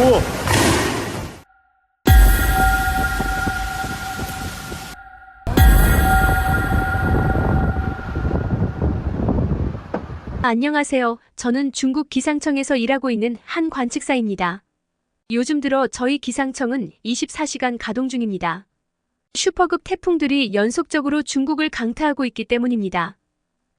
오! 안녕하세요. 저는 중국 기상청에서 일하고 있는 한 관측사입니다. 요즘 들어 저희 기상청은 24시간 가동 중입니다. 슈퍼급 태풍들이 연속적으로 중국을 강타하고 있기 때문입니다.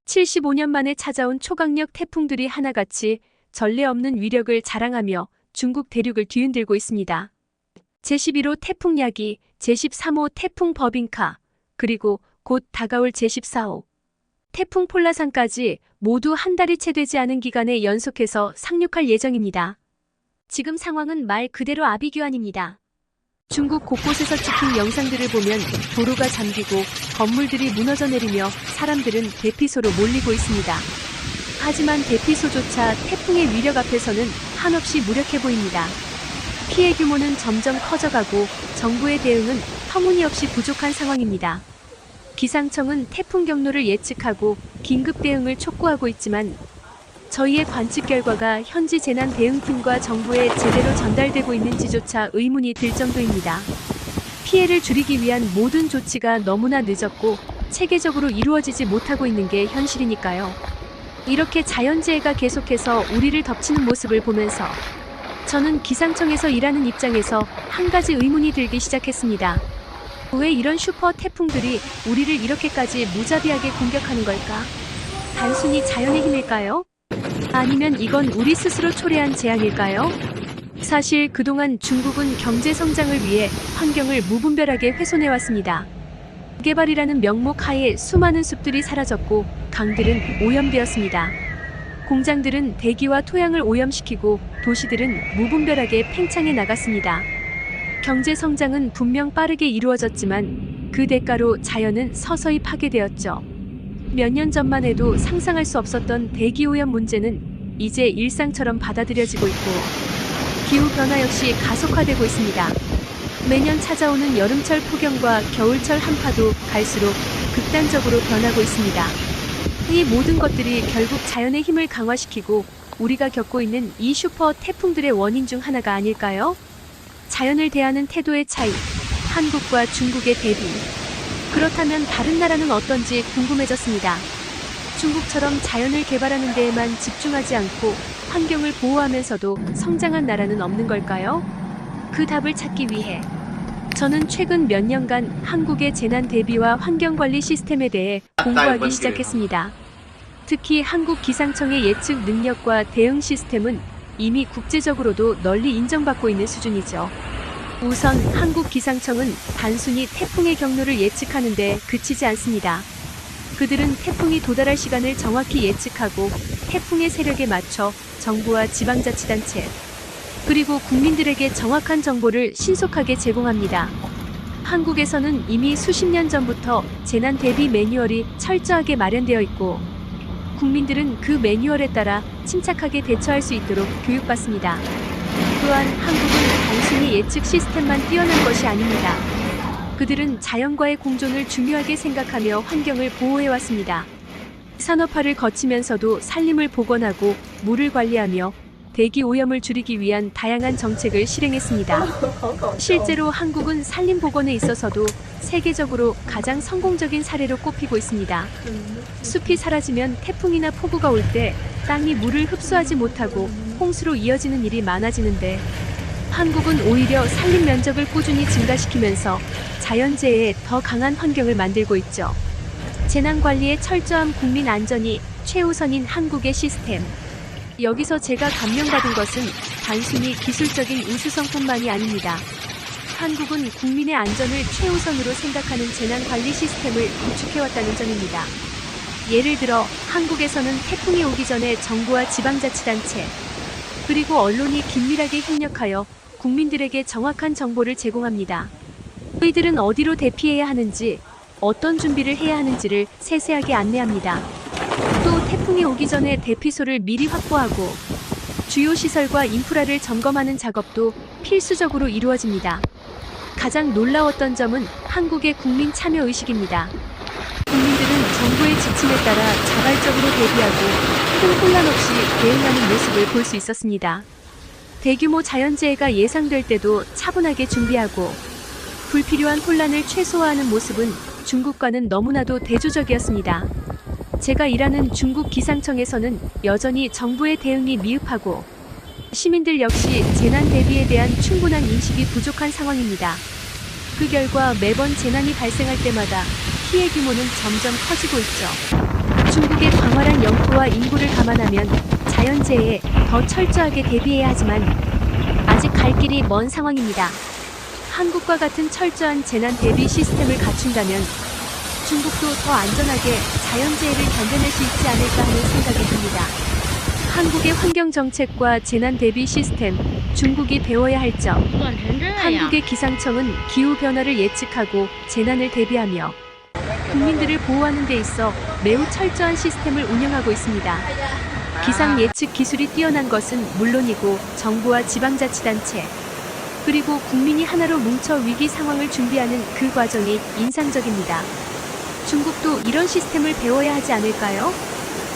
75년 만에 찾아온 초강력 태풍들이 하나같이 전례 없는 위력을 자랑하며 중국 대륙을 뒤흔들고 있습니다. 제11호 태풍 야기, 제13호 태풍 버빙카, 그리고 곧 다가올 제14호 태풍 폴라산까지 모두 한 달이 채 되지 않은 기간에 연속해서 상륙할 예정입니다. 지금 상황은 말 그대로 아비규환입니다. 중국 곳곳에서 찍힌 영상들을 보면 도로가 잠기고 건물들이 무너져 내리며 사람들은 대피소로 몰리고 있습니다. 하지만 대피소조차 태풍의 위력 앞에서는 한없이 무력해 보입니다. 피해 규모는 점점 커져가고 정부의 대응은 터무니없이 부족한 상황입니다. 기상청은 태풍 경로를 예측하고 긴급 대응을 촉구하고 있지만 저희의 관측 결과가 현지 재난 대응팀과 정부에 제대로 전달되고 있는지조차 의문이 들 정도입니다. 피해를 줄이기 위한 모든 조치가 너무나 늦었고 체계적으로 이루어지지 못하고 있는 게 현실이니까요. 이렇게 자연재해가 계속해서 우리를 덮치는 모습을 보면서 저는 기상청에서 일하는 입장에서 한 가지 의문이 들기 시작했습니다. 왜 이런 슈퍼 태풍들이 우리를 이렇게까지 무자비하게 공격하는 걸까? 단순히 자연의 힘일까요? 아니면 이건 우리 스스로 초래한 재앙일까요? 사실 그동안 중국은 경제 성장을 위해 환경을 무분별하게 훼손해왔습니다. 개발이라는 명목 하에 수많은 숲들이 사라졌고 강들은 오염되었습니다. 공장들은 대기와 토양을 오염시키고 도시들은 무분별하게 팽창해 나갔습니다. 경제 성장은 분명 빠르게 이루어졌지만 그 대가로 자연은 서서히 파괴되었죠. 몇 년 전만 해도 상상할 수 없었던 대기오염 문제는 이제 일상처럼 받아들여지고 있고 기후변화 역시 가속화되고 있습니다. 매년 찾아오는 여름철 폭염과 겨울철 한파도 갈수록 극단적으로 변하고 있습니다. 이 모든 것들이 결국 자연의 힘을 강화시키고 우리가 겪고 있는 이 슈퍼 태풍들의 원인 중 하나가 아닐까요? 자연을 대하는 태도의 차이, 한국과 중국의 대비. 그렇다면 다른 나라는 어떤지 궁금해졌습니다. 중국처럼 자연을 개발하는 데에만 집중하지 않고 환경을 보호하면서도 성장한 나라는 없는 걸까요? 그 답을 찾기 위해 저는 최근 몇 년간 한국의 재난 대비와 환경관리 시스템에 대해 공부하기 시작했습니다. 특히 한국 기상청의 예측 능력과 대응 시스템은 이미 국제적으로도 널리 인정받고 있는 수준이죠. 우선 한국 기상청은 단순히 태풍의 경로를 예측하는 데 그치지 않습니다. 그들은 태풍이 도달할 시간을 정확히 예측하고 태풍의 세력에 맞춰 정부와 지방자치단체 그리고 국민들에게 정확한 정보를 신속하게 제공합니다. 한국에서는 이미 수십 년 전부터 재난 대비 매뉴얼이 철저하게 마련되어 있고 국민들은 그 매뉴얼에 따라 침착하게 대처할 수 있도록 교육받습니다. 또한 한국은 단순히 예측 시스템만 뛰어난 것이 아닙니다. 그들은 자연과의 공존을 중요하게 생각하며 환경을 보호해왔습니다. 산업화를 거치면서도 산림을 복원하고 물을 관리하며 대기 오염을 줄이기 위한 다양한 정책을 실행했습니다. 실제로 한국은 산림 복원에 있어서도 세계적으로 가장 성공적인 사례로 꼽히고 있습니다. 숲이 사라지면 태풍이나 폭우가 올 때 땅이 물을 흡수하지 못하고 홍수로 이어지는 일이 많아지는데 한국은 오히려 산림 면적을 꾸준히 증가시키면서 자연재해에 더 강한 환경을 만들고 있죠. 재난관리의 철저한 국민 안전이 최우선인 한국의 시스템. 여기서 제가 감명받은 것은 단순히 기술적인 우수성뿐만이 아닙니다. 한국은 국민의 안전을 최우선으로 생각하는 재난관리 시스템을 구축해왔다는 점입니다. 예를 들어 한국에서는 태풍이 오기 전에 정부와 지방자치단체 그리고 언론이 긴밀하게 협력하여 국민들에게 정확한 정보를 제공합니다. 저희들은 어디로 대피해야 하는지, 어떤 준비를 해야 하는지를 세세하게 안내합니다. 또 태풍이 오기 전에 대피소를 미리 확보하고 주요 시설과 인프라를 점검하는 작업도 필수적으로 이루어집니다. 가장 놀라웠던 점은 한국의 국민 참여 의식입니다. 국민들은 정부의 지침에 따라 자발적으로 대비하고 큰 혼란 없이 대응하는 모습을 볼 수 있었습니다. 대규모 자연재해가 예상될 때도 차분하게 준비하고 불필요한 혼란을 최소화하는 모습은 중국과는 너무나도 대조적이었습니다. 제가 일하는 중국 기상청에서는 여전히 정부의 대응이 미흡하고 시민들 역시 재난 대비에 대한 충분한 인식이 부족한 상황입니다. 그 결과 매번 재난이 발생할 때마다 피해 규모는 점점 커지고 있죠. 중국의 광활한 영토와 인구를 감안하면 자연재해에 더 철저하게 대비해야 하지만 아직 갈 길이 먼 상황입니다. 한국과 같은 철저한 재난 대비 시스템을 갖춘다면 중국도 더 안전하게 자연재해를 견뎌낼 수 있지 않을까 하는 생각이 듭니다. 한국의 환경정책과 재난 대비 시스템, 중국이 배워야 할 점. 한국의 기상청은 기후변화를 예측하고 재난을 대비하며 국민들을 보호하는 데 있어 매우 철저한 시스템을 운영하고 있습니다. 기상 예측 기술이 뛰어난 것은 물론이고 정부와 지방자치단체, 그리고 국민이 하나로 뭉쳐 위기 상황을 준비하는 그 과정이 인상적입니다. 중국도 이런 시스템을 배워야 하지 않을까요?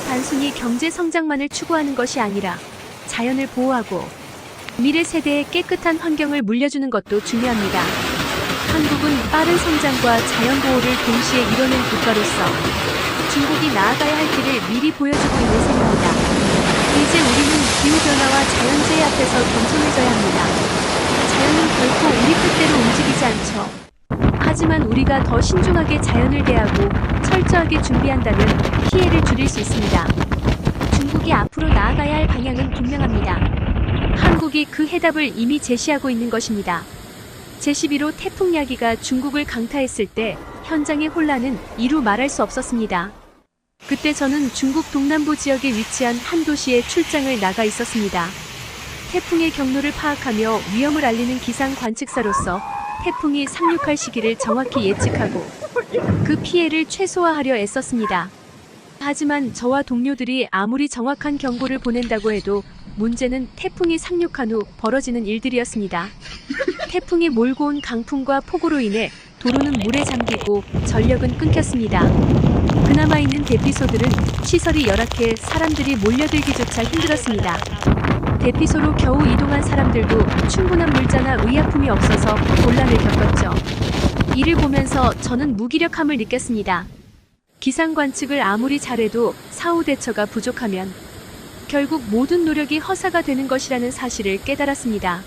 단순히 경제 성장만을 추구하는 것이 아니라 자연을 보호하고 미래 세대에 깨끗한 환경을 물려주는 것도 중요합니다. 한국은 빠른 성장과 자연 보호를 동시에 이뤄낸 국가로서 중국이 나아가야 할 길을 미리 보여주고 있는 셈입니다. 이제 우리는 기후변화와 자연재해 앞에서 겸손해져야 합니다. 자연은 결코 우리 뜻대로 움직이지 않죠. 하지만 우리가 더 신중하게 자연을 대하고 철저하게 준비한다면 피해를 줄일 수 있습니다. 중국이 앞으로 나아가야 할 방향은 분명합니다. 한국이 그 해답을 이미 제시하고 있는 것입니다. 제11호 태풍 야기가 중국을 강타했을 때 현장의 혼란은 이루 말할 수 없었습니다. 그때 저는 중국 동남부 지역에 위치한 한 도시에 출장을 나가 있었습니다. 태풍의 경로를 파악하며 위험을 알리는 기상 관측사로서 태풍이 상륙할 시기를 정확히 예측하고 그 피해를 최소화하려 애썼습니다. 하지만 저와 동료들이 아무리 정확한 경보를 보낸다고 해도 문제는 태풍이 상륙한 후 벌어지는 일들이었습니다. 태풍이 몰고 온 강풍과 폭우로 인해 도로는 물에 잠기고 전력은 끊겼습니다. 그나마 있는 대피소들은 시설이 열악해 사람들이 몰려들기조차 힘들었습니다. 대피소로 겨우 이동한 사람들도 충분한 물자나 의약품이 없어서 곤란을 겪었죠. 이를 보면서 저는 무기력함을 느꼈습니다. 기상 관측을 아무리 잘해도 사후 대처가 부족하면 결국 모든 노력이 허사가 되는 것이라는 사실을 깨달았습니다.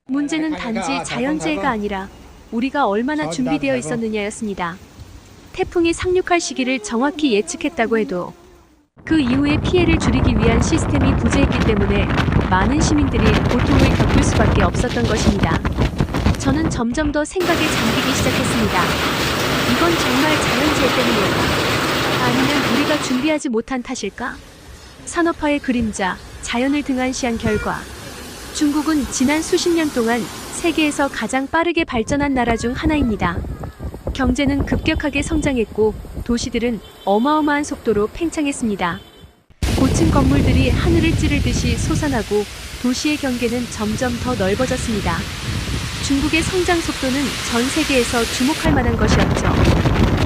문제는 단지 자연재해가 아니라 우리가 얼마나 준비되어 있었느냐였습니다. 태풍이 상륙할 시기를 정확히 예측했다고 해도 그 이후의 피해를 줄이기 위한 시스템이 부재했기 때문에 많은 시민들이 고통을 겪을 수밖에 없었던 것입니다. 저는 점점 더 생각에 잠기기 시작했습니다. 이건 정말 자연재해 때문일까? 아니면 우리가 준비하지 못한 탓일까? 산업화의 그림자, 자연을 등한시한 결과 중국은 지난 수십 년 동안 세계에서 가장 빠르게 발전한 나라 중 하나입니다. 경제는 급격하게 성장했고 도시들은 어마어마한 속도로 팽창했습니다. 고층 건물들이 하늘을 찌르듯이 솟아나고 도시의 경계는 점점 더 넓어졌습니다. 중국의 성장 속도는 전 세계에서 주목할 만한 것이었죠.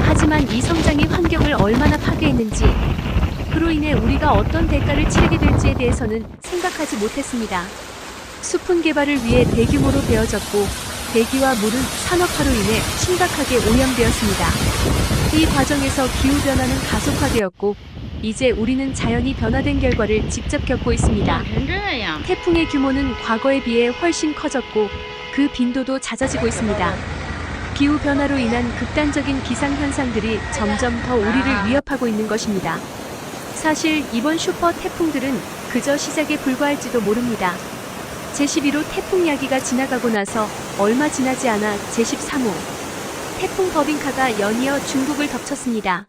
하지만 이 성장이 환경을 얼마나 파괴했는지, 그로 인해 우리가 어떤 대가를 치르게 될지에 대해서는 생각하지 못했습니다. 숲은 개발을 위해 대규모로 베어졌고 대기와 물은 산업화로 인해 심각하게 오염되었습니다. 이 과정에서 기후변화는 가속화되었고 이제 우리는 자연이 변화된 결과를 직접 겪고 있습니다. 태풍의 규모는 과거에 비해 훨씬 커졌고 그 빈도도 잦아지고 있습니다. 기후변화로 인한 극단적인 기상현상들이 점점 더 우리를 위협하고 있는 것입니다. 사실 이번 슈퍼 태풍들은 그저 시작에 불과할지도 모릅니다. 제11호 태풍 야기가 지나가고 나서 얼마 지나지 않아 제13호 태풍 버빙카가 연이어 중국을 덮쳤습니다.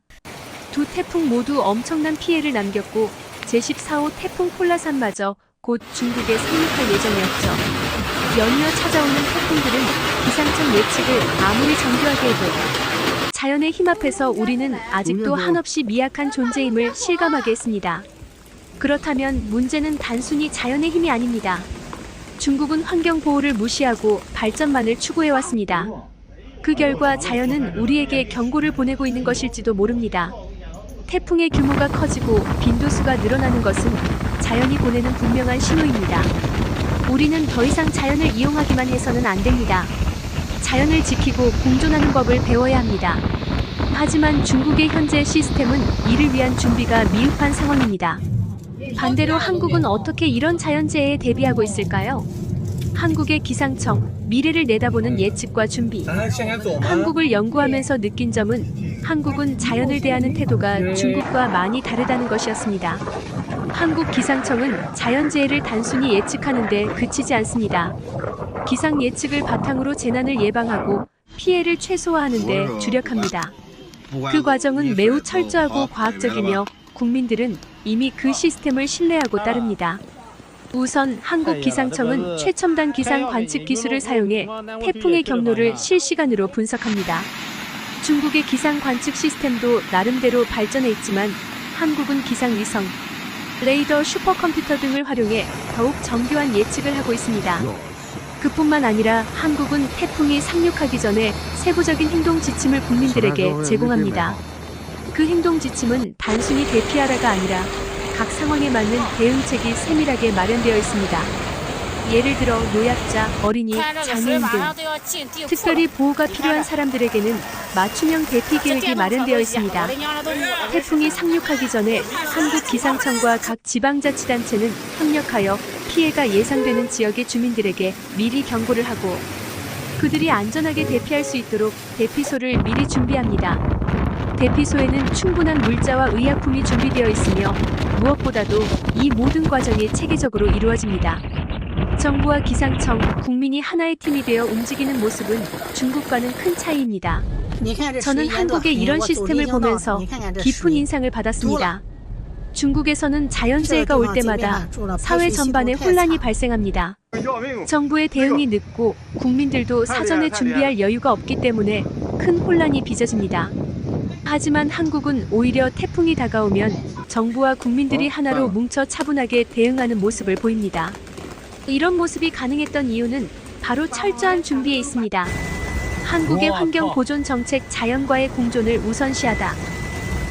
두 태풍 모두 엄청난 피해를 남겼고 제14호 태풍 폴라산마저 곧 중국에 상륙할 예정이었죠. 연이어 찾아오는 태풍들은 기상청 예측을 아무리 정교하게 해도 자연의 힘 앞에서 우리는 아직도 한없이 미약한 존재임을 실감하게 했습니다. 그렇다면 문제는 단순히 자연의 힘이 아닙니다. 중국은 환경 보호를 무시하고 발전만을 추구해왔습니다. 그 결과 자연은 우리에게 경고를 보내고 있는 것일지도 모릅니다. 태풍의 규모가 커지고 빈도수가 늘어나는 것은 자연이 보내는 분명한 신호입니다. 우리는 더 이상 자연을 이용하기만 해서는 안 됩니다. 자연을 지키고 공존하는 법을 배워야 합니다. 하지만 중국의 현재 시스템은 이를 위한 준비가 미흡한 상황입니다. 반대로 한국은 어떻게 이런 자연재해에 대비하고 있을까요? 한국의 기상청, 미래를 내다보는 예측과 준비. 한국을 연구하면서 느낀 점은 한국은 자연을 대하는 태도가 중국과 많이 다르다는 것이었습니다. 한국 기상청은 자연재해를 단순히 예측하는 데 그치지 않습니다. 기상 예측을 바탕으로 재난을 예방하고 피해를 최소화하는 데 주력합니다. 그 과정은 매우 철저하고 과학적이며 국민들은 이미 그 시스템을 신뢰하고 따릅니다. 우선 한국 기상청은 최첨단 기상 관측 기술을 사용해 태풍의 경로를 실시간으로 분석합니다. 중국의 기상 관측 시스템도 나름대로 발전해 있지만 한국은 기상위성, 레이더, 슈퍼컴퓨터 등을 활용해 더욱 정교한 예측을 하고 있습니다. 그뿐만 아니라 한국은 태풍이 상륙하기 전에 세부적인 행동 지침을 국민들에게 제공합니다. 그 행동 지침은 단순히 대피하라가 아니라 각 상황에 맞는 대응책이 세밀하게 마련되어 있습니다. 예를 들어 노약자, 어린이, 장애인 등 특별히 보호가 필요한 사람들에게는 맞춤형 대피 계획이 마련되어 있습니다. 태풍이 상륙하기 전에 한국 기상청과 각 지방자치단체는 협력하여 피해가 예상되는 지역의 주민들에게 미리 경고를 하고 그들이 안전하게 대피할 수 있도록 대피소를 미리 준비합니다. 대피소에는 충분한 물자와 의약품이 준비되어 있으며 무엇보다도 이 모든 과정이 체계적으로 이루어집니다. 정부와 기상청, 국민이 하나의 팀이 되어 움직이는 모습은 중국과는 큰 차이입니다. 저는 한국의 이런 시스템을 보면서 깊은 인상을 받았습니다. 중국에서는 자연재해가 올 때마다 사회 전반에 혼란이 발생합니다. 정부의 대응이 늦고 국민들도 사전에 준비할 여유가 없기 때문에 큰 혼란이 빚어집니다. 하지만 한국은 오히려 태풍이 다가오면 정부와 국민들이 하나로 뭉쳐 차분하게 대응하는 모습을 보입니다. 이런 모습이 가능했던 이유는 바로 철저한 준비에 있습니다. 한국의 환경 보존 정책 자연과의 공존을 우선시하다.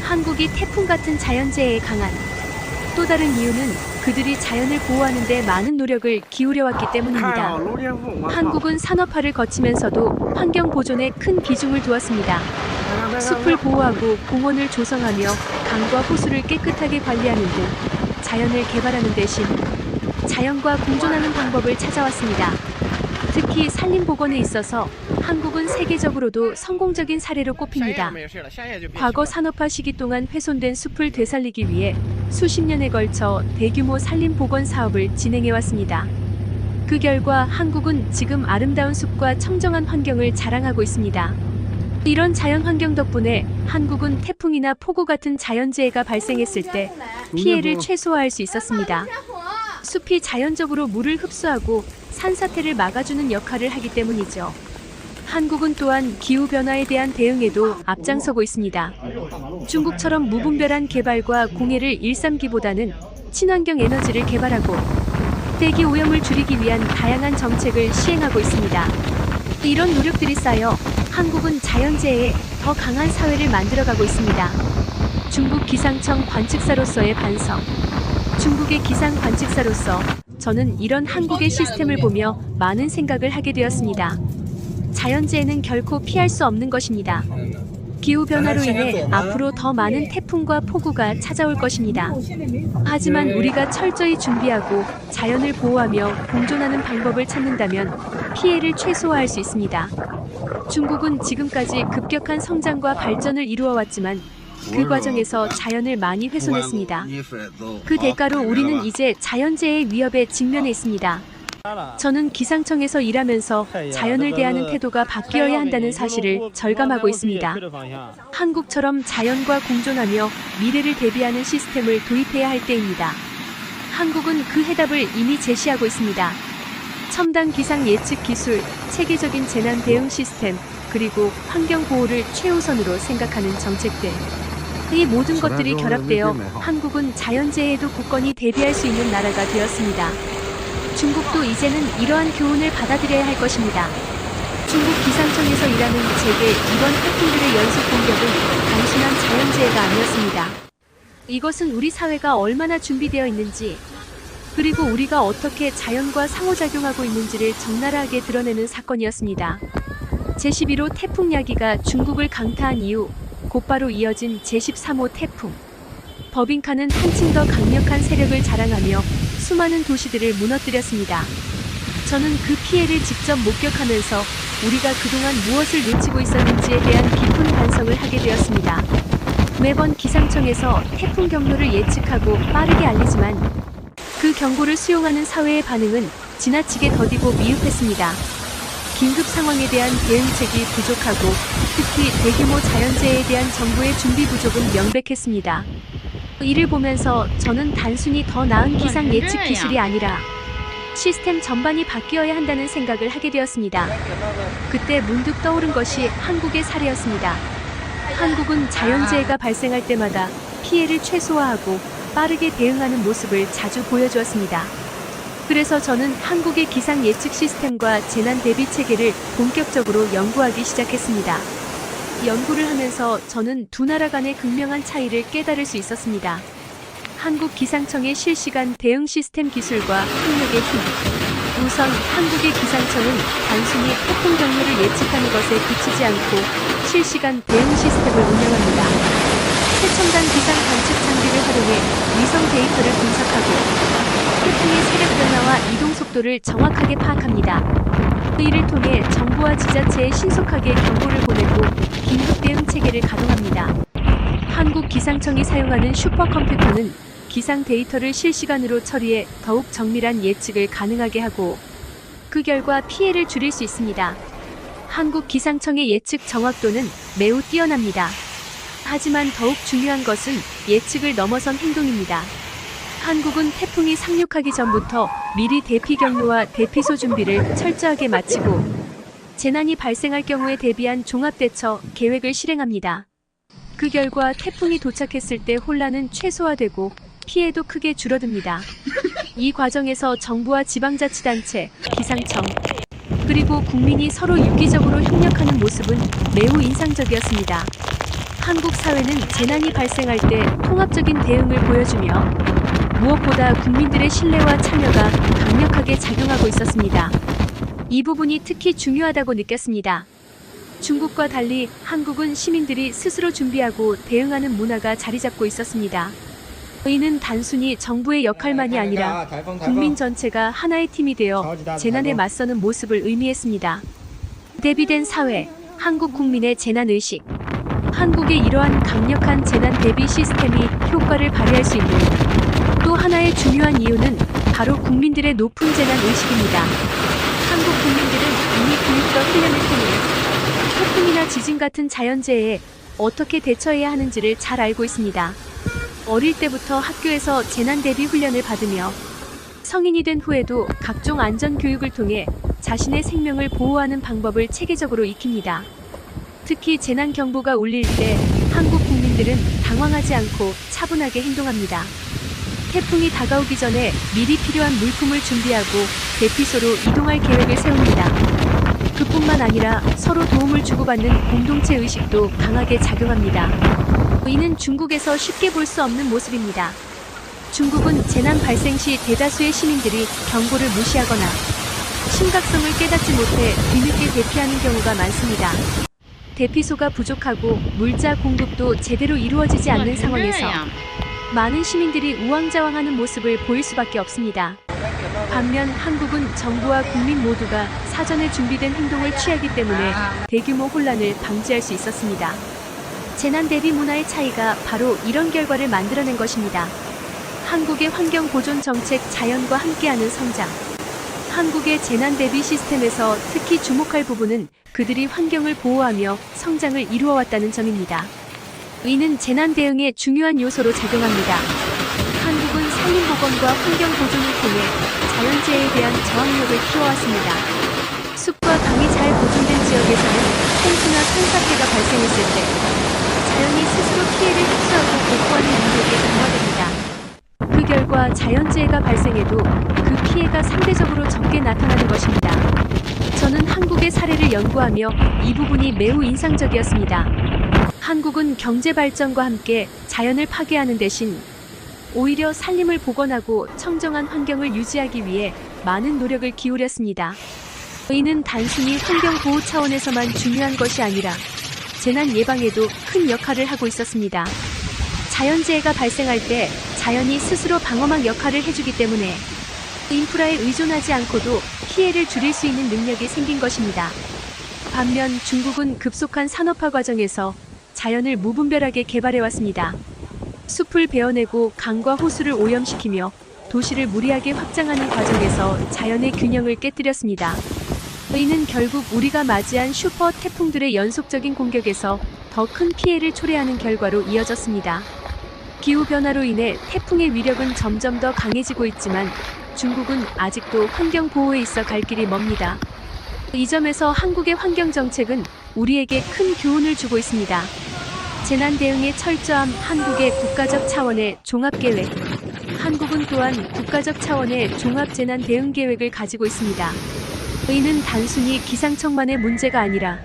한국이 태풍 같은 자연재해에 강한 또 다른 이유는 그들이 자연을 보호하는 데 많은 노력을 기울여왔기 때문입니다. 한국은 산업화를 거치면서도 환경 보존에 큰 비중을 두었습니다. 숲을 보호하고 공원을 조성하며 강과 호수를 깨끗하게 관리하는 등 자연을 개발하는 대신 자연과 공존하는 방법을 찾아왔습니다. 특히 산림복원에 있어서 한국은 세계적으로도 성공적인 사례로 꼽힙니다. 과거 산업화 시기 동안 훼손된 숲을 되살리기 위해 수십 년에 걸쳐 대규모 산림복원 사업을 진행해왔습니다. 그 결과 한국은 지금 아름다운 숲과 청정한 환경을 자랑하고 있습니다. 이런 자연환경 덕분에 한국은 태풍이나 폭우 같은 자연재해가 발생했을 때 피해를 최소화할 수 있었습니다. 숲이 자연적으로 물을 흡수하고 산사태를 막아주는 역할을 하기 때문이죠. 한국은 또한 기후변화에 대한 대응에도 앞장서고 있습니다. 중국처럼 무분별한 개발과 공해를 일삼기보다는 친환경 에너지를 개발하고 대기 오염을 줄이기 위한 다양한 정책을 시행하고 있습니다. 이런 노력들이 쌓여 한국은 자연재해에 더 강한 사회를 만들어가고 있습니다. 중국 기상청 관측사로서의 반성. 중국의 기상 관측사로서 저는 이런 한국의 시스템을 보며 많은 생각을 하게 되었습니다. 자연재해는 결코 피할 수 없는 것입니다. 기후변화로 인해 앞으로 더 많은 태풍과 폭우가 찾아올 것입니다. 하지만 우리가 철저히 준비하고 자연을 보호하며 공존하는 방법을 찾는다면 피해를 최소화할 수 있습니다. 중국은 지금까지 급격한 성장과 발전을 이루어왔지만 그 과정에서 자연을 많이 훼손했습니다. 그 대가로 우리는 이제 자연재해의 위협에 직면해 있습니다. 저는 기상청에서 일하면서 자연을 대하는 태도가 바뀌어야 한다는 사실을 절감하고 있습니다. 한국처럼 자연과 공존하며 미래를 대비하는 시스템을 도입해야 할 때입니다. 한국은 그 해답을 이미 제시하고 있습니다. 첨단 기상 예측 기술, 체계적인 재난 대응 시스템, 그리고 환경 보호를 최우선으로 생각하는 정책들. 이 모든 것들이 결합되어 한국은 자연재해에도 굳건히 대비할 수 있는 나라가 되었습니다. 중국도 이제는 이러한 교훈을 받아들여야 할 것입니다. 중국 기상청에서 일하는 제게 이번 태풍들의 연속 공격은 단순한 자연재해가 아니었습니다. 이것은 우리 사회가 얼마나 준비되어 있는지, 그리고 우리가 어떻게 자연과 상호작용하고 있는지를 적나라하게 드러내는 사건이었습니다. 제11호 태풍 야기가 중국을 강타한 이후 곧바로 이어진 제13호 태풍. 버빙카는 한층 더 강력한 세력을 자랑하며 수많은 도시들을 무너뜨렸습니다. 저는 그 피해를 직접 목격하면서 우리가 그동안 무엇을 놓치고 있었는지에 대한 깊은 반성을 하게 되었습니다. 매번 기상청에서 태풍 경로를 예측하고 빠르게 알리지만 그 경고를 수용하는 사회의 반응은 지나치게 더디고 미흡했습니다. 긴급 상황에 대한 대응책이 부족하고 특히 대규모 자연재해에 대한 정부의 준비 부족은 명백했습니다. 이를 보면서 저는 단순히 더 나은 기상 예측 기술이 아니라 시스템 전반이 바뀌어야 한다는 생각을 하게 되었습니다. 그때 문득 떠오른 것이 한국의 사례였습니다. 한국은 자연재해가 발생할 때마다 피해를 최소화하고 빠르게 대응하는 모습을 자주 보여주었습니다. 그래서 저는 한국의 기상 예측 시스템과 재난 대비 체계를 본격적으로 연구하기 시작했습니다. 연구를 하면서 저는 두 나라 간의 극명한 차이를 깨달을 수 있었습니다. 한국 기상청의 실시간 대응 시스템 기술과 협력의 힘. 우선 한국의 기상청은 단순히 태풍 경로를 예측하는 것에 그치지 않고 실시간 대응 시스템을 운영합니다. 최첨단 기상 관측 장비를 활용해 위성 데이터를 분석하고 태풍의 세력 변화와 이동 속도를 정확하게 파악합니다. 이를 통해 정부와 지자체에 신속하게 경보를 보내고 긴급 대응 체계를 가동합니다. 한국 기상청이 사용하는 슈퍼컴퓨터는 기상 데이터를 실시간으로 처리해 더욱 정밀한 예측을 가능하게 하고 그 결과 피해를 줄일 수 있습니다. 한국 기상청의 예측 정확도는 매우 뛰어납니다. 하지만 더욱 중요한 것은 예측을 넘어선 행동입니다. 한국은 태풍이 상륙하기 전부터 미리 대피 경로와 대피소 준비를 철저하게 마치고 재난이 발생할 경우에 대비한 종합대처 계획을 실행합니다. 그 결과 태풍이 도착했을 때 혼란은 최소화되고 피해도 크게 줄어듭니다. 이 과정에서 정부와 지방자치단체, 기상청, 그리고 국민이 서로 유기적으로 협력하는 모습은 매우 인상적이었습니다. 한국 사회는 재난이 발생할 때 통합적인 대응을 보여주며 무엇보다 국민들의 신뢰와 참여가 강력하게 작용하고 있었습니다. 이 부분이 특히 중요하다고 느꼈습니다. 중국과 달리 한국은 시민들이 스스로 준비하고 대응하는 문화가 자리 잡고 있었습니다. 이는 단순히 정부의 역할만이 아니라 국민 전체가 하나의 팀이 되어 재난에 맞서는 모습을 의미했습니다. 대비된 사회, 한국 국민의 재난의식. 한국의 이러한 강력한 재난 대비 시스템이 효과를 발휘할 수 있는 또 하나의 중요한 이유는 바로 국민들의 높은 재난의식입니다. 한국 국민들은 이미 교육과 훈련을 통해 태풍이나 지진 같은 자연재해에 어떻게 대처해야 하는지를 잘 알고 있습니다. 어릴 때부터 학교에서 재난 대비 훈련을 받으며 성인이 된 후에도 각종 안전 교육을 통해 자신의 생명을 보호하는 방법을 체계적으로 익힙니다. 특히 재난 경보가 울릴 때 한국 국민들은 당황하지 않고 차분하게 행동합니다. 태풍이 다가오기 전에 미리 필요한 물품을 준비하고 대피소로 이동할 계획을 세웁니다. 그뿐만 아니라 서로 도움을 주고받는 공동체 의식도 강하게 작용합니다. 이는 중국에서 쉽게 볼 수 없는 모습입니다. 중국은 재난 발생 시 대다수의 시민들이 경보를 무시하거나 심각성을 깨닫지 못해 뒤늦게 대피하는 경우가 많습니다. 대피소가 부족하고 물자 공급도 제대로 이루어지지 않는 상황에서 많은 시민들이 우왕좌왕하는 모습을 보일 수밖에 없습니다. 반면 한국은 정부와 국민 모두가 사전에 준비된 행동을 취하기 때문에 대규모 혼란을 방지할 수 있었습니다. 재난 대비 문화의 차이가 바로 이런 결과를 만들어낸 것입니다. 한국의 환경 보존 정책 자연과 함께하는 성장. 한국의 재난 대비 시스템에서 특히 주목할 부분은 그들이 환경을 보호하며 성장을 이루어왔다는 점입니다. 이는 재난 대응의 중요한 요소로 작용합니다. 한국은 산림복원과 환경 보존을 통해 자연재해에 대한 저항력을 키워왔습니다. 숲과 강이 잘 보존된 지역에서는 홍수나 산사태가 발생했을 때 자연이 스스로 피해를 흡수하고 복구하는 능력이 강화됩니다. 그 결과 자연재해가 발생해도 그 피해가 상대적으로 적게 나타나는 것입니다. 저는 한국의 사례를 연구하며 이 부분이 매우 인상적이었습니다. 한국은 경제 발전과 함께 자연을 파괴하는 대신 오히려 산림을 복원하고 청정한 환경을 유지하기 위해 많은 노력을 기울였습니다. 이는 단순히 환경 보호 차원에서만 중요한 것이 아니라 재난 예방에도 큰 역할을 하고 있었습니다. 자연재해가 발생할 때 자연이 스스로 방어막 역할을 해주기 때문에 인프라에 의존하지 않고도 피해를 줄일 수 있는 능력이 생긴 것입니다. 반면 중국은 급속한 산업화 과정에서 자연을 무분별하게 개발해왔습니다. 숲을 베어내고 강과 호수를 오염시키며 도시를 무리하게 확장하는 과정에서 자연의 균형을 깨뜨렸습니다. 이는 결국 우리가 맞이한 슈퍼 태풍들의 연속적인 공격에서 더 큰 피해를 초래하는 결과로 이어졌습니다. 기후변화로 인해 태풍의 위력은 점점 더 강해지고 있지만 중국은 아직도 환경 보호에 있어 갈 길이 멉니다. 이 점에서 한국의 환경정책은 우리에게 큰 교훈을 주고 있습니다. 재난 대응에 철저함. 한국의 국가적 차원의 종합계획. 한국은 또한 국가적 차원의 종합재난 대응 계획을 가지고 있습니다. 이는 단순히 기상청만의 문제가 아니라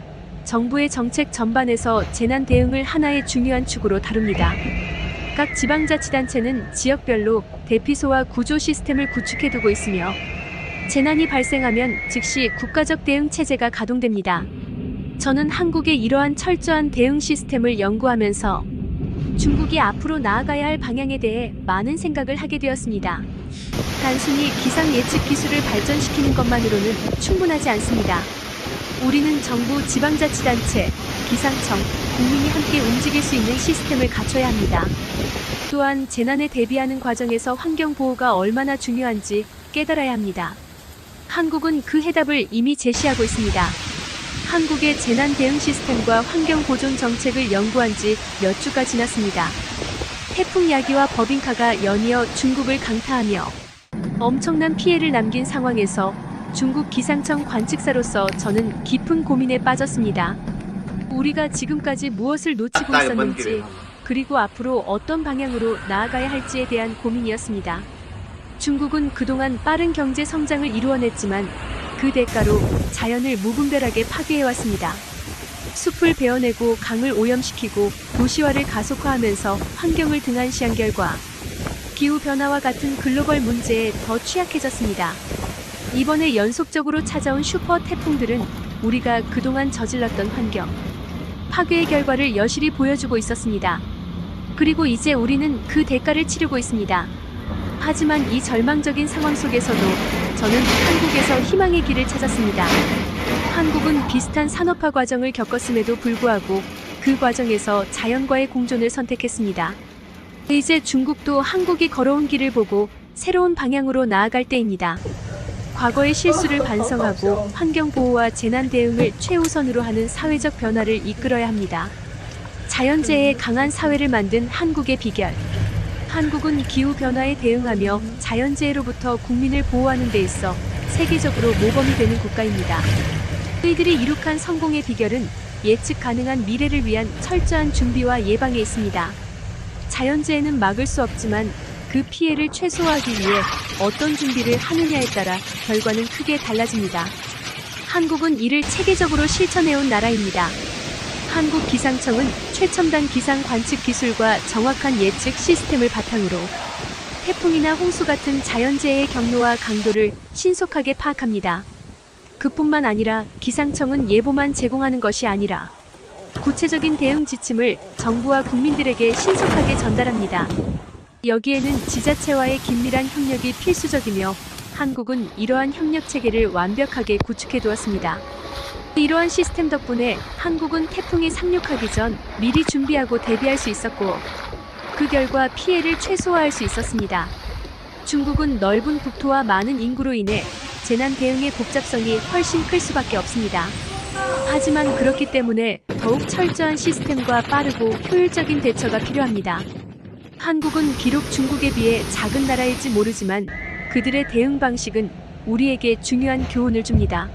정부의 정책 전반에서 재난 대응을 하나의 중요한 축으로 다룹니다. 각 지방자치단체는 지역별로 대피소와 구조 시스템을 구축해두고 있으며 재난이 발생하면 즉시 국가적 대응 체제가 가동됩니다. 저는 한국의 이러한 철저한 대응 시스템을 연구하면서 중국이 앞으로 나아가야 할 방향에 대해 많은 생각을 하게 되었습니다. 단순히 기상 예측 기술을 발전시키는 것만으로는 충분하지 않습니다. 우리는 정부, 지방자치단체, 기상청, 국민이 함께 움직일 수 있는 시스템을 갖춰야 합니다. 또한 재난에 대비하는 과정에서 환경보호가 얼마나 중요한지 깨달아야 합니다. 한국은 그 해답을 이미 제시하고 있습니다. 한국의 재난 대응 시스템과 환경 보존 정책을 연구한 지 몇 주가 지났습니다. 태풍 야기와 버빙카가 연이어 중국을 강타하며 엄청난 피해를 남긴 상황에서 중국 기상청 관측사로서 저는 깊은 고민에 빠졌습니다. 우리가 지금까지 무엇을 놓치고 있었는지, 그리고 앞으로 어떤 방향으로 나아가야 할지에 대한 고민이었습니다. 중국은 그동안 빠른 경제 성장을 이루어냈지만 그 대가로 자연을 무분별하게 파괴해왔습니다. 숲을 베어내고 강을 오염시키고 도시화를 가속화하면서 환경을 등한시한 결과 기후변화와 같은 글로벌 문제에 더 취약해졌습니다. 이번에 연속적으로 찾아온 슈퍼 태풍들은 우리가 그동안 저질렀던 환경 파괴의 결과를 여실히 보여주고 있었습니다. 그리고 이제 우리는 그 대가를 치르고 있습니다. 하지만 이 절망적인 상황 속에서도 저는 한국에서 희망의 길을 찾았습니다. 한국은 비슷한 산업화 과정을 겪었음에도 불구하고 그 과정에서 자연과의 공존을 선택했습니다. 이제 중국도 한국이 걸어온 길을 보고 새로운 방향으로 나아갈 때입니다. 과거의 실수를 반성하고 환경보호와 재난 대응을 최우선으로 하는 사회적 변화를 이끌어야 합니다. 자연재해에 강한 사회를 만든 한국의 비결. 한국은 기후변화에 대응하며 자연재해로부터 국민을 보호하는 데 있어 세계적으로 모범이 되는 국가입니다. 저희들이 이룩한 성공의 비결은 예측 가능한 미래를 위한 철저한 준비와 예방에 있습니다. 자연재해는 막을 수 없지만 그 피해를 최소화하기 위해 어떤 준비를 하느냐에 따라 결과는 크게 달라집니다. 한국은 이를 체계적으로 실천해온 나라입니다. 한국 기상청은 최첨단 기상 관측 기술과 정확한 예측 시스템을 바탕으로 태풍이나 홍수 같은 자연재해의 경로와 강도를 신속하게 파악합니다. 그뿐만 아니라 기상청은 예보만 제공하는 것이 아니라 구체적인 대응 지침을 정부와 국민들에게 신속하게 전달합니다. 여기에는 지자체와의 긴밀한 협력이 필수적이며 한국은 이러한 협력 체계를 완벽하게 구축해 두었습니다. 이러한 시스템 덕분에 한국은 태풍이 상륙하기 전 미리 준비하고 대비할 수 있었고 그 결과 피해를 최소화할 수 있었습니다. 중국은 넓은 국토와 많은 인구로 인해 재난 대응의 복잡성이 훨씬 클 수밖에 없습니다. 하지만 그렇기 때문에 더욱 철저한 시스템과 빠르고 효율적인 대처가 필요합니다. 한국은 비록 중국에 비해 작은 나라일지 모르지만 그들의 대응 방식은 우리에게 중요한 교훈을 줍니다.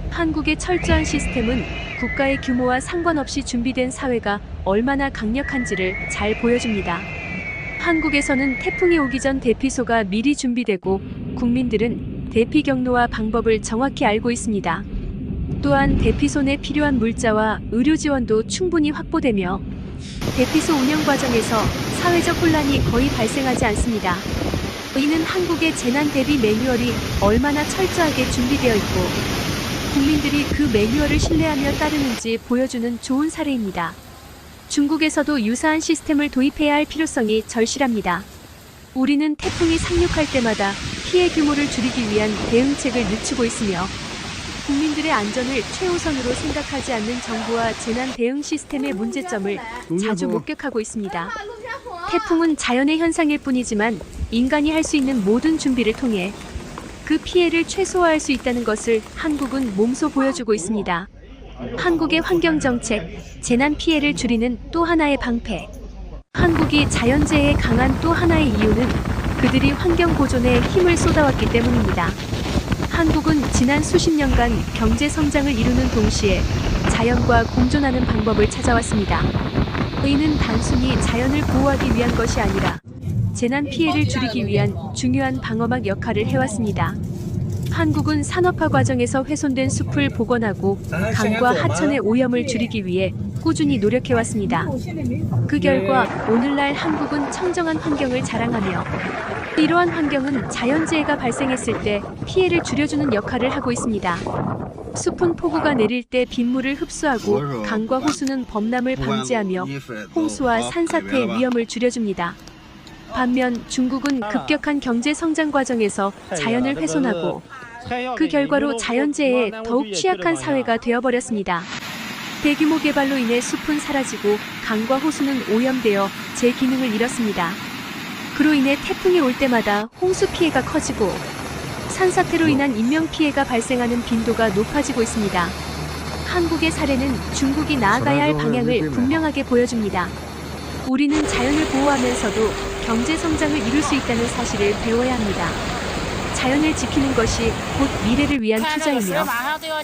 한국의 철저한 시스템은 국가의 규모와 상관없이 준비된 사회가 얼마나 강력한지를 잘 보여줍니다. 한국에서는 태풍이 오기 전 대피소가 미리 준비되고 국민들은 대피 경로와 방법을 정확히 알고 있습니다. 또한 대피소 내 필요한 물자와 의료 지원도 충분히 확보되며 대피소 운영 과정에서 사회적 혼란이 거의 발생하지 않습니다. 이는 한국의 재난 대비 매뉴얼이 얼마나 철저하게 준비되어 있고 국민들이 그 매뉴얼을 신뢰하며 따르는지 보여주는 좋은 사례입니다. 중국에서도 유사한 시스템을 도입해야 할 필요성이 절실합니다. 우리는 태풍이 상륙할 때마다 피해 규모를 줄이기 위한 대응책을 늦추고 있으며 국민들의 안전을 최우선으로 생각하지 않는 정부와 재난 대응 시스템의 문제점을 자주 목격하고 있습니다. 태풍은 자연의 현상일 뿐이지만 인간이 할 수 있는 모든 준비를 통해 그 피해를 최소화할 수 있다는 것을 한국은 몸소 보여주고 있습니다. 한국의 환경정책, 재난 피해를 줄이는 또 하나의 방패. 한국이 자연재해에 강한 또 하나의 이유는 그들이 환경 보존에 힘을 쏟아왔기 때문입니다. 한국은 지난 수십 년간 경제 성장을 이루는 동시에 자연과 공존하는 방법을 찾아왔습니다. 이는 단순히 자연을 보호하기 위한 것이 아니라 재난 피해를 줄이기 위한 중요한 방어막 역할을 해왔습니다. 한국은 산업화 과정에서 훼손된 숲을 복원하고 강과 하천의 오염을 줄이기 위해 꾸준히 노력해왔습니다. 그 결과 오늘날 한국은 청정한 환경을 자랑하며 이러한 환경은 자연재해가 발생했을 때 피해를 줄여주는 역할을 하고 있습니다. 숲은 폭우가 내릴 때 빗물을 흡수하고 강과 호수는 범람을 방지하며 홍수와 산사태의 위험을 줄여줍니다. 반면 중국은 급격한 경제 성장 과정에서 자연을 훼손하고 그 결과로 자연재해에 더욱 취약한 사회가 되어버렸습니다. 대규모 개발로 인해 숲은 사라지고 강과 호수는 오염되어 제 기능을 잃었습니다. 그로 인해 태풍이 올 때마다 홍수 피해가 커지고 산사태로 인한 인명피해가 발생하는 빈도가 높아지고 있습니다. 한국의 사례는 중국이 나아가야 할 방향을 분명하게 보여줍니다. 우리는 자연을 보호하면서도 경제 성장을 이룰 수 있다는 사실을 배워야 합니다. 자연을 지키는 것이 곧 미래를 위한 투자이며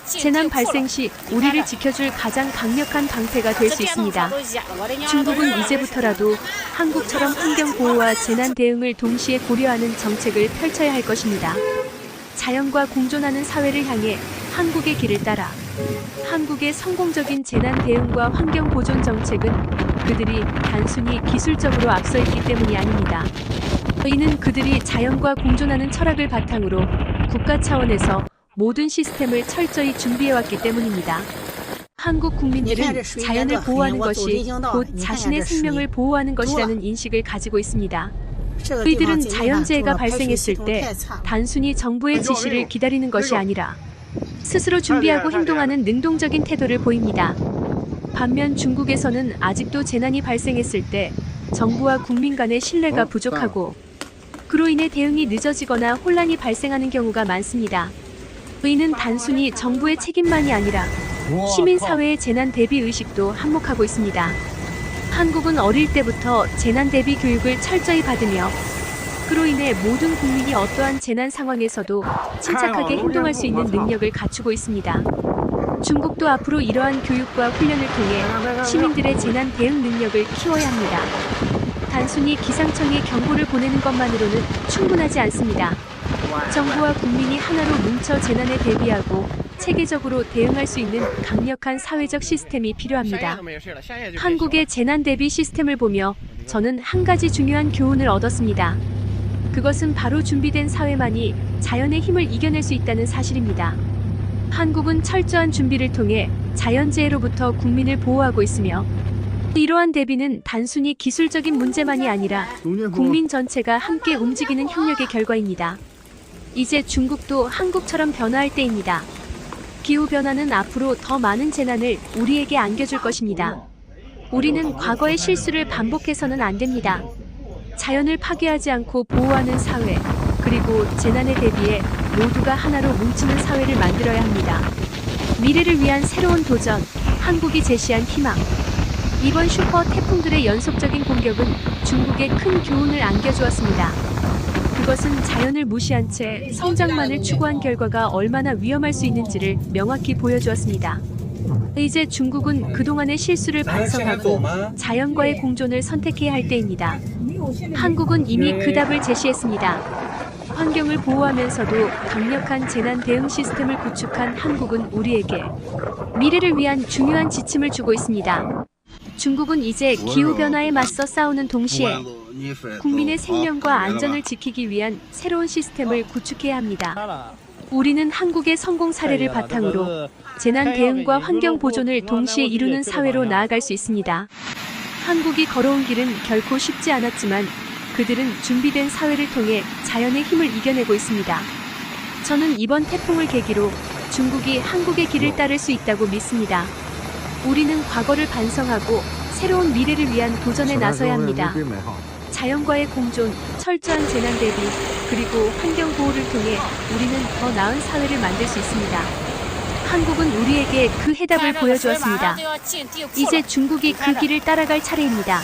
재난 발생 시 우리를 지켜줄 가장 강력한 방패가 될 수 있습니다. 중국은 이제부터라도 한국처럼 환경 보호와 재난 대응을 동시에 고려하는 정책을 펼쳐야 할 것입니다. 자연과 공존하는 사회를 향해 한국의 길을 따라 한국의 성공적인 재난 대응과 환경 보존 정책은 그들이 단순히 기술적으로 앞서 있기 때문이 아닙니다. 이는 그들이 자연과 공존하는 철학을 바탕으로 국가 차원에서 모든 시스템을 철저히 준비해왔기 때문입니다. 한국 국민들은 자연을 보호하는 것이 곧 자신의 생명을 보호하는 것이라는 인식을 가지고 있습니다. 이들은 자연재해가 발생했을 때 단순히 정부의 지시를 기다리는 것이 아니라 스스로 준비하고 행동하는 능동적인 태도를 보입니다. 반면 중국에서는 아직도 재난이 발생했을 때 정부와 국민 간의 신뢰가 부족하고 그로 인해 대응이 늦어지거나 혼란이 발생하는 경우가 많습니다. 이는 단순히 정부의 책임만이 아니라 시민사회의 재난 대비 의식도 한몫하고 있습니다. 한국은 어릴 때부터 재난 대비 교육을 철저히 받으며 그로 인해 모든 국민이 어떠한 재난 상황에서도 침착하게 행동할 수 있는 능력을 갖추고 있습니다. 중국도 앞으로 이러한 교육과 훈련을 통해 시민들의 재난 대응 능력을 키워야 합니다. 단순히 기상청에 경보를 보내는 것만으로는 충분하지 않습니다. 정부와 국민이 하나로 뭉쳐 재난에 대비하고 체계적으로 대응할 수 있는 강력한 사회적 시스템이 필요합니다. 한국의 재난 대비 시스템을 보며 저는 한 가지 중요한 교훈을 얻었습니다. 그것은 바로 준비된 사회만이 자연의 힘을 이겨낼 수 있다는 사실입니다. 한국은 철저한 준비를 통해 자연재해로부터 국민을 보호하고 있으며 이러한 대비는 단순히 기술적인 문제만이 아니라 국민 전체가 함께 움직이는 협력의 결과입니다. 이제 중국도 한국처럼 변화할 때입니다. 기후변화는 앞으로 더 많은 재난을 우리에게 안겨줄 것입니다. 우리는 과거의 실수를 반복해서는 안 됩니다. 자연을 파괴하지 않고 보호하는 사회, 그리고 재난에 대비해 모두가 하나로 뭉치는 사회를 만들어야 합니다. 미래를 위한 새로운 도전, 한국이 제시한 희망. 이번 슈퍼 태풍들의 연속적인 공격은 중국에 큰 교훈을 안겨주었습니다. 그것은 자연을 무시한 채 성장만을 추구한 결과가 얼마나 위험할 수 있는지를 명확히 보여주었습니다. 이제 중국은 그동안의 실수를 반성하고 자연과의 공존을 선택해야 할 때입니다. 한국은 이미 그 답을 제시했습니다. 환경을 보호하면서도 강력한 재난 대응 시스템을 구축한 한국은 우리에게 미래를 위한 중요한 지침을 주고 있습니다. 중국은 이제 기후변화에 맞서 싸우는 동시에 국민의 생명과 안전을 지키기 위한 새로운 시스템을 구축해야 합니다. 우리는 한국의 성공 사례를 바탕으로 재난 대응과 환경 보존을 동시에 이루는 사회로 나아갈 수 있습니다. 한국이 걸어온 길은 결코 쉽지 않았지만 그들은 준비된 사회를 통해 자연의 힘을 이겨내고 있습니다. 저는 이번 태풍을 계기로 중국이 한국의 길을 따를 수 있다고 믿습니다. 우리는 과거를 반성하고 새로운 미래를 위한 도전에 나서야 합니다. 자연과의 공존, 철저한 재난 대비, 그리고 환경 보호를 통해 우리는 더 나은 사회를 만들 수 있습니다. 한국은 우리에게 그 해답을 보여주었습니다. 이제 중국이 그 길을 따라갈 차례입니다.